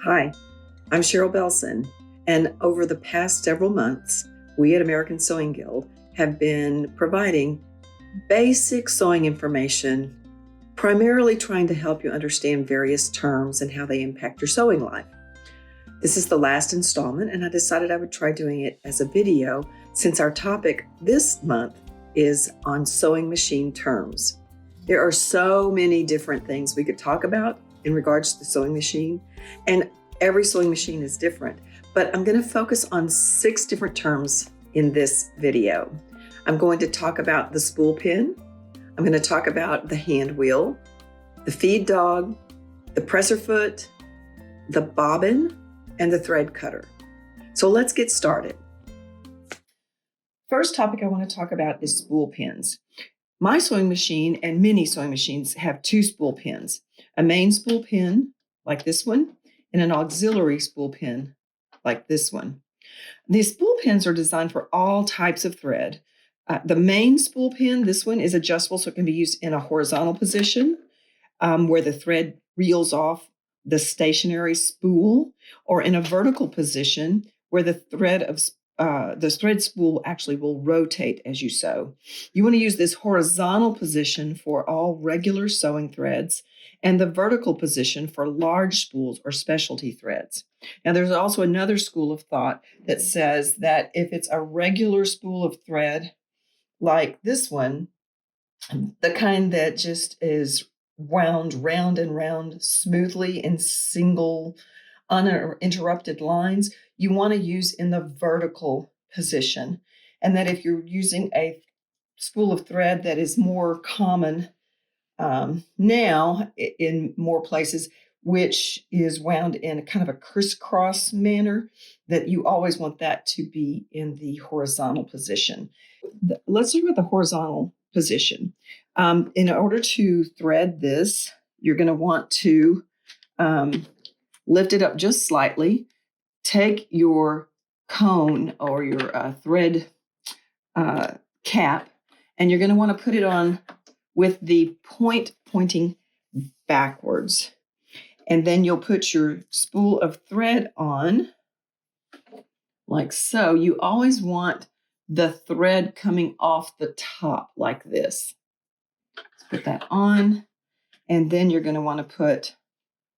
Hi, I'm Cheryl Belson, and over the past several months, we at American Sewing Guild have been providing basic sewing information, primarily trying to help you understand various terms and how they impact your sewing life. This is the last installment, and I decided I would try doing it as a video since our topic this month is on sewing machine terms. There are so many different things we could talk about in regards to the sewing machine, and every sewing machine is different, but I'm going to focus on 6 different terms in this video. I'm going to talk about the spool pin. I'm going to talk about the hand wheel, the feed dog, the presser foot, the bobbin, and the thread cutter. So let's get started. First topic I want to talk about is spool pins. My sewing machine and many sewing machines have 2 spool pins, a main spool pin like this one and an auxiliary spool pin like this one. These spool pins are designed for all types of thread. The main spool pin, this one, is adjustable so it can be used in a horizontal position where the thread reels off the stationary spool, or in a vertical position where the thread spool actually will rotate as you sew. You want to use this horizontal position for all regular sewing threads and the vertical position for large spools or specialty threads. Now, there's also another school of thought that says that if it's a regular spool of thread like this one, the kind that just is wound round and round smoothly in single uninterrupted lines, you want to use in the vertical position. And that if you're using a spool of thread that is more common now in more places, which is wound in a kind of a crisscross manner, that you always want that to be in the horizontal position. Let's start with the horizontal position. In order to thread this, you're going to want to lift it up just slightly. Take your cone or your thread cap, and you're going to want to put it on with the point pointing backwards. And then you'll put your spool of thread on like so. You always want the thread coming off the top like this. Let's put that on, and then you're going to want to put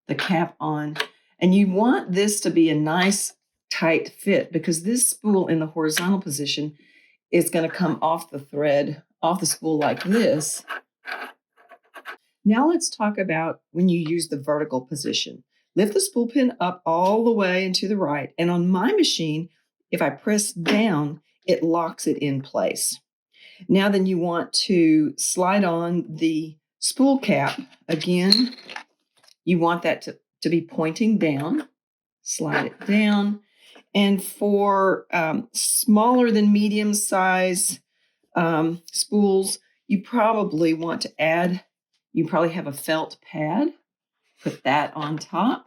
the cap on. And you want this to be a nice tight fit because this spool in the horizontal position is going to come off the thread, off the spool like this. Now let's talk about when you use the vertical position. Lift the spool pin up all the way and to the right. And on my machine, if I press down, it locks it in place. Now then you want to slide on the spool cap. Again, you want that to be pointing down. Slide it down. And for smaller than medium size spools, you probably want to add, you probably have a felt pad. Put that on top.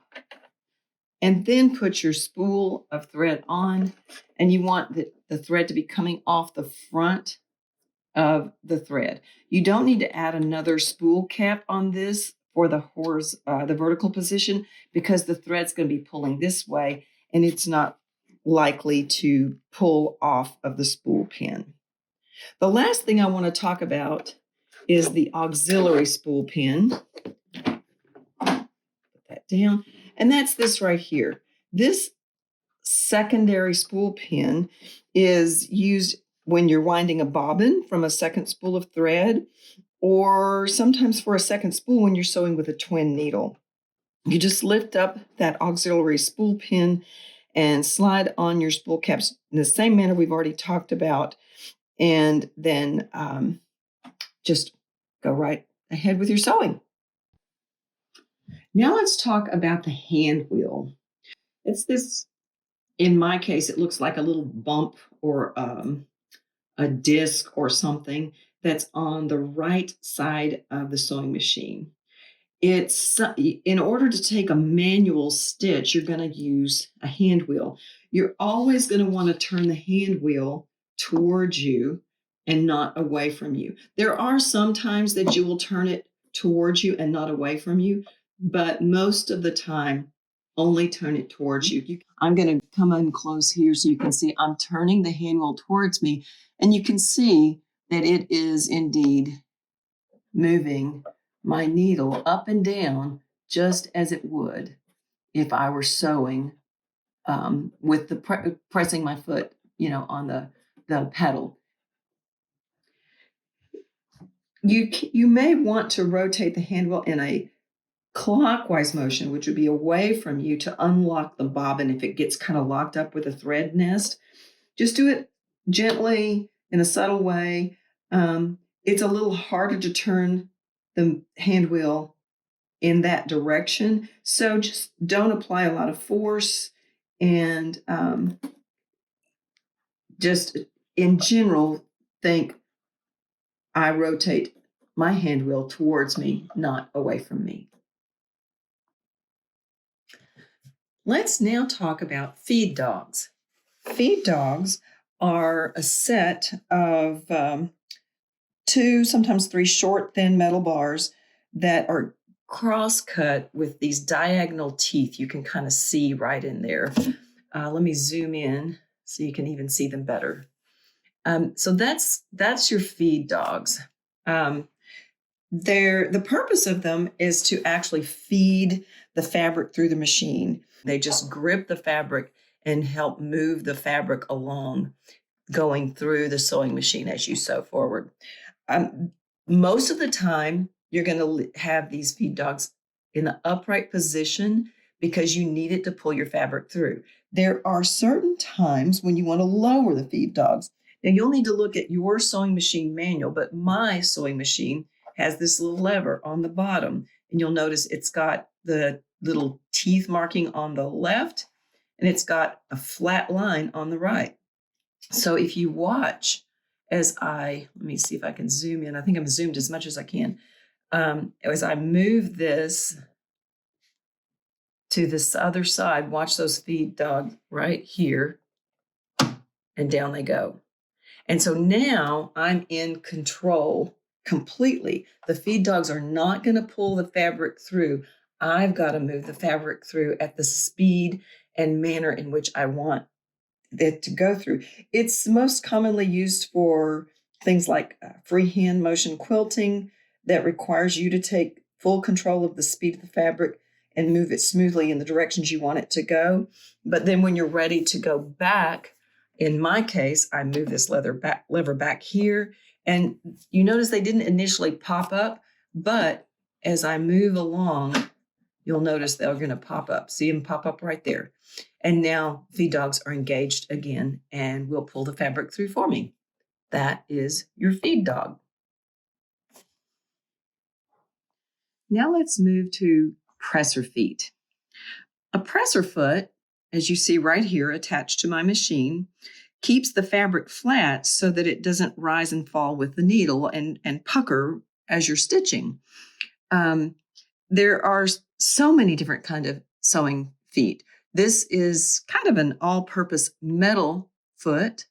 And then put your spool of thread on. And you want the thread to be coming off the front of the thread. You don't need to add another spool cap on this for the vertical position because the thread's going to be pulling this way and it's not likely to pull off of the spool pin. The last thing I want to talk about is the auxiliary spool pin. Put that down. And that's this right here. This secondary spool pin is used when you're winding a bobbin from a second spool of thread, or sometimes for a second spool when you're sewing with a twin needle. You just lift up that auxiliary spool pin and slide on your spool caps in the same manner we've already talked about, and then just go right ahead with your sewing. Now let's talk about the hand wheel. It's this, in my case, it looks like a little bump or a disc or something that's on the right side of the sewing machine. It's in order to take a manual stitch, you're going to use a hand wheel. You're always going to want to turn the hand wheel towards you and not away from you. There are some times that you will turn it towards you and not away from you, but most of the time only turn it towards you. I'm going to come in close here so you can see I'm turning the handwheel towards me, and you can see that it is indeed moving my needle up and down just as it would if I were sewing with the pressing my foot, on the pedal. You may want to rotate the handwheel in a clockwise motion, which would be away from you, to unlock the bobbin if it gets kind of locked up with a thread nest. Just do it gently in a subtle way. It's a little harder to turn the handwheel in that direction, so just don't apply a lot of force, and just in general, think I rotate my handwheel towards me, not away from me. Let's now talk about feed dogs. Feed dogs are a set of 2, sometimes 3 short, thin metal bars that are cross-cut with these diagonal teeth. You can kind of see right in there. Let me zoom in so you can even see them better. So that's your feed dogs. The purpose of them is to actually feed the fabric through the machine. They just grip the fabric and help move the fabric along, going through the sewing machine as you sew forward. Most of the time, you're going to have these feed dogs in the upright position because you need it to pull your fabric through. There are certain times when you want to lower the feed dogs. Now, you'll need to look at your sewing machine manual, but my sewing machine has this little lever on the bottom, and you'll notice it's got the little teeth marking on the left, and it's got a flat line on the right. So if you watch as let me see if I can zoom in. I think I'm zoomed as much as I can. As I move this to this other side, watch those feed dogs right here, and down they go. And so now I'm in control completely. The feed dogs are not going to pull the fabric through. I've got to move the fabric through at the speed and manner in which I want it to go through. It's most commonly used for things like freehand motion quilting that requires you to take full control of the speed of the fabric and move it smoothly in the directions you want it to go. But then when you're ready to go back, in my case, I move this lever back here, and you notice they didn't initially pop up, but as I move along, you'll notice they're going to pop up. See them pop up right there. And now feed dogs are engaged again and will pull the fabric through for me. That is your feed dog. Now let's move to presser feet. A presser foot, as you see right here attached to my machine, keeps the fabric flat so that it doesn't rise and fall with the needle and pucker as you're stitching. There are so many different kind of sewing feet. This is kind of an all-purpose metal foot,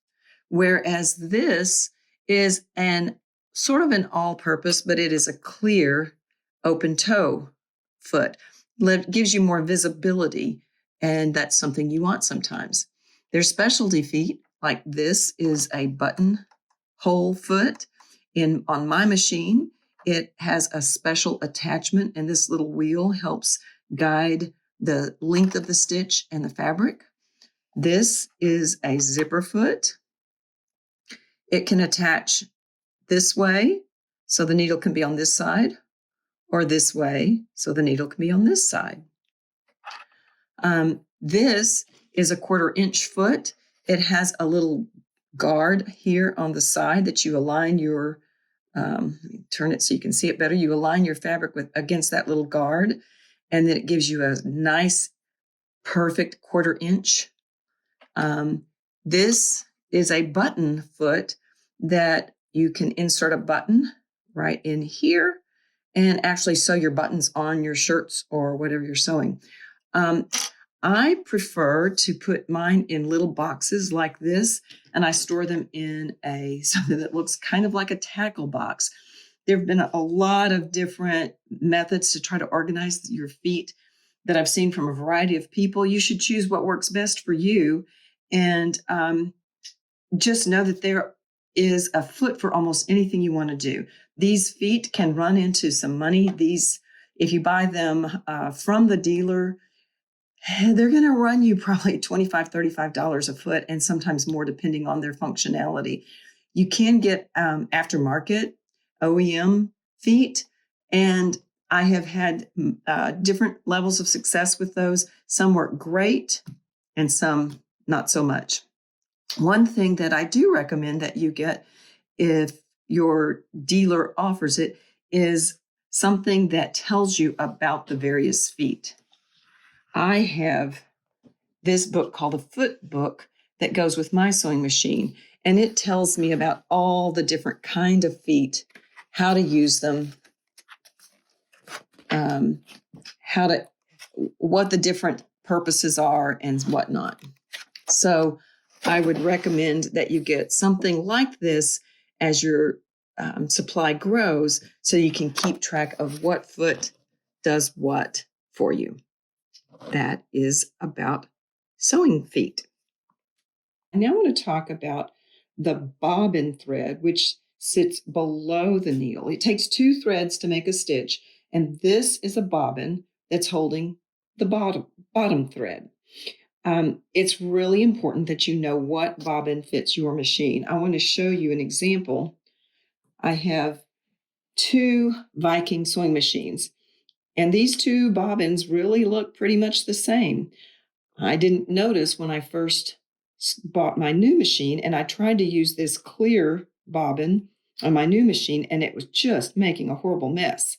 whereas this is an sort of an all-purpose, but it is a clear open toe foot. It gives you more visibility, and that's something you want sometimes. There's specialty feet, like this is a buttonhole foot. On my machine, it has a special attachment, and this little wheel helps guide the length of the stitch and the fabric. This is a zipper foot. It can attach this way, so the needle can be on this side, or this way, so the needle can be on this side. This is a 1/4 inch foot. It has a little guard here on the side that you align your turn it so you can see it better. You align your fabric against that little guard, and then it gives you a nice, perfect 1/4 inch. This is a button foot that you can insert a button right in here and actually sew your buttons on your shirts or whatever you're sewing. I prefer to put mine in little boxes like this, and I store them in something that looks kind of like a tackle box. There have been a lot of different methods to try to organize your feet. that I've seen from a variety of people. You should choose what works best for you. And just know that there is a foot for almost anything you want to do. These feet can run into some money. These, if you buy them from the dealer, they're going to run you probably $25, $35 a foot, and sometimes more depending on their functionality. You can get aftermarket OEM feet, and I have had different levels of success with those. Some work great and some not so much. One thing that I do recommend that you get, if your dealer offers it, is something that tells you about the various feet. I have this book called a Foot Book that goes with my sewing machine, and it tells me about all the different kind of feet, how to use them, what the different purposes are and whatnot. So I would recommend that you get something like this as your supply grows, so you can keep track of what foot does what for you. That is about sewing feet. I now want to talk about the bobbin thread, which sits below the needle. It takes 2 threads to make a stitch, and this is a bobbin that's holding the bottom thread. It's really important that you know what bobbin fits your machine. I want to show you an example. I have 2 Viking sewing machines, and these 2 bobbins really look pretty much the same. I didn't notice when I first bought my new machine, and I tried to use this clear bobbin on my new machine, and it was just making a horrible mess.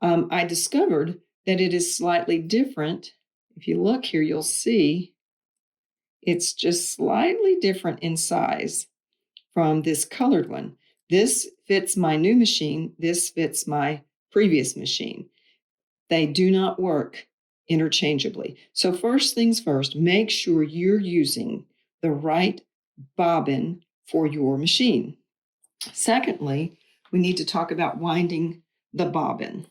I discovered that it is slightly different. If you look here, you'll see it's just slightly different in size from this colored one. This fits my new machine. This fits my previous machine. They do not work interchangeably. So first things first, make sure you're using the right bobbin for your machine. Secondly, we need to talk about winding the bobbin.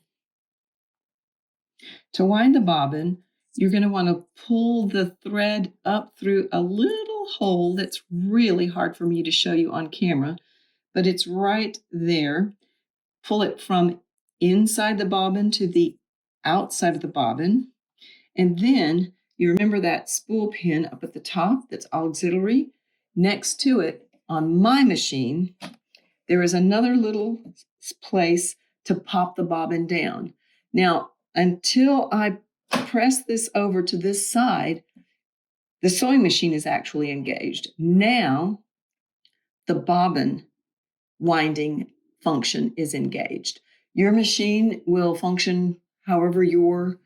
To wind the bobbin, you're going to want to pull the thread up through a little hole that's really hard for me to show you on camera, but it's right there. Pull it from inside the bobbin to the outside of the bobbin. And then you remember that spool pin up at the top that's auxiliary. Next to it on my machine, there is another little place to pop the bobbin down. Now, until I press this over to this side, the sewing machine is actually engaged. Now, the bobbin winding function is engaged. Your machine will function however your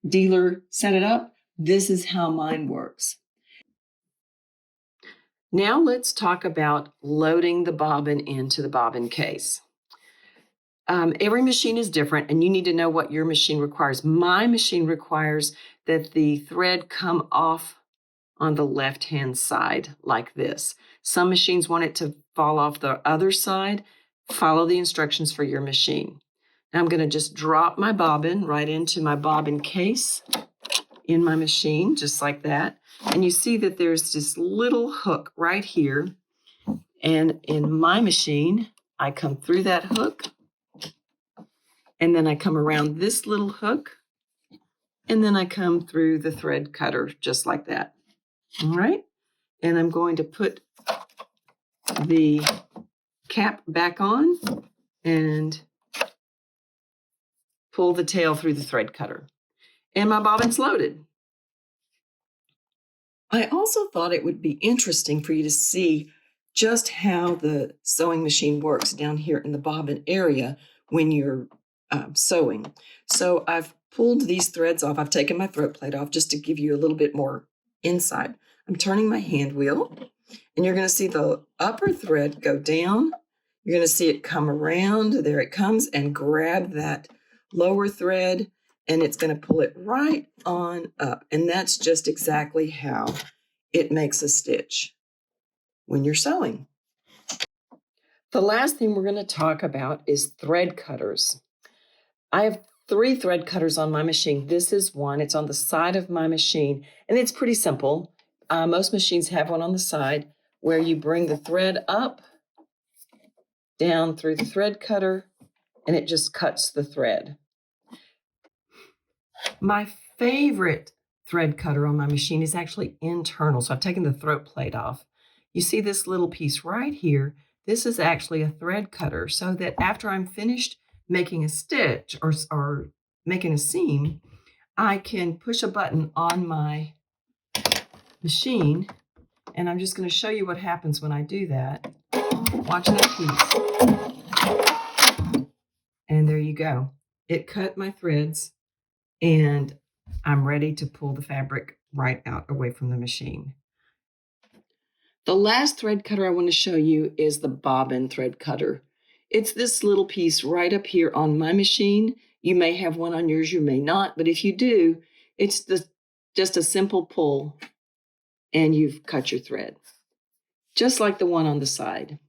dealer set it up. This is how mine works. Now let's talk about loading the bobbin into the bobbin case. Every machine is different, and you need to know what your machine requires. My machine requires that the thread come off on the left-hand side like this. Some machines want it to fall off the other side. Follow the instructions for your machine. Now I'm going to just drop my bobbin right into my bobbin case in my machine, just like that. And you see that there's this little hook right here. And in my machine, I come through that hook, and then I come around this little hook, and then I come through the thread cutter, just like that. All right. And I'm going to put the cap back on and pull the tail through the thread cutter. And my bobbin's loaded. I also thought it would be interesting for you to see just how the sewing machine works down here in the bobbin area when you're sewing. So I've pulled these threads off. I've taken my throat plate off just to give you a little bit more insight. I'm turning my hand wheel, and you're going to see the upper thread go down. You're going to see it come around. There it comes, and grab that lower thread, and it's going to pull it right on up. And that's just exactly how it makes a stitch when you're sewing. The last thing we're going to talk about is thread cutters. I have 3 thread cutters on my machine. This is one. It's on the side of my machine, and it's pretty simple. Most machines have one on the side where you bring the thread up, down through the thread cutter, and it just cuts the thread. My favorite thread cutter on my machine is actually internal, so I've taken the throat plate off. You see this little piece right here? This is actually a thread cutter, so that after I'm finished making a stitch or making a seam, I can push a button on my machine, and I'm just going to show you what happens when I do that. Watch that piece. And there you go. It cut my threads, and I'm ready to pull the fabric right out away from the machine. The last thread cutter I want to show you is the bobbin thread cutter. It's this little piece right up here on my machine. You may have one on yours, you may not, but if you do, it's just a simple pull and you've cut your thread, just like the one on the side.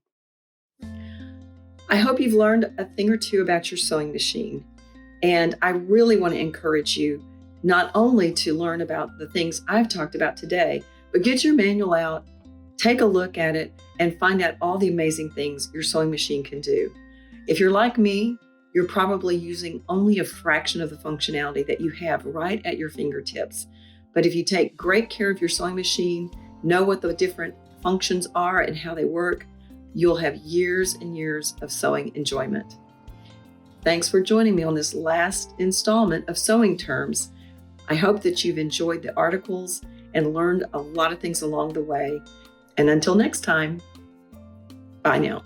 I hope you've learned a thing or two about your sewing machine. And I really want to encourage you not only to learn about the things I've talked about today, but get your manual out, take a look at it, and find out all the amazing things your sewing machine can do. If you're like me, you're probably using only a fraction of the functionality that you have right at your fingertips. But if you take great care of your sewing machine, know what the different functions are and how they work, you'll have years and years of sewing enjoyment. Thanks for joining me on this last installment of Sewing Terms. I hope that you've enjoyed the articles and learned a lot of things along the way. And until next time, bye now.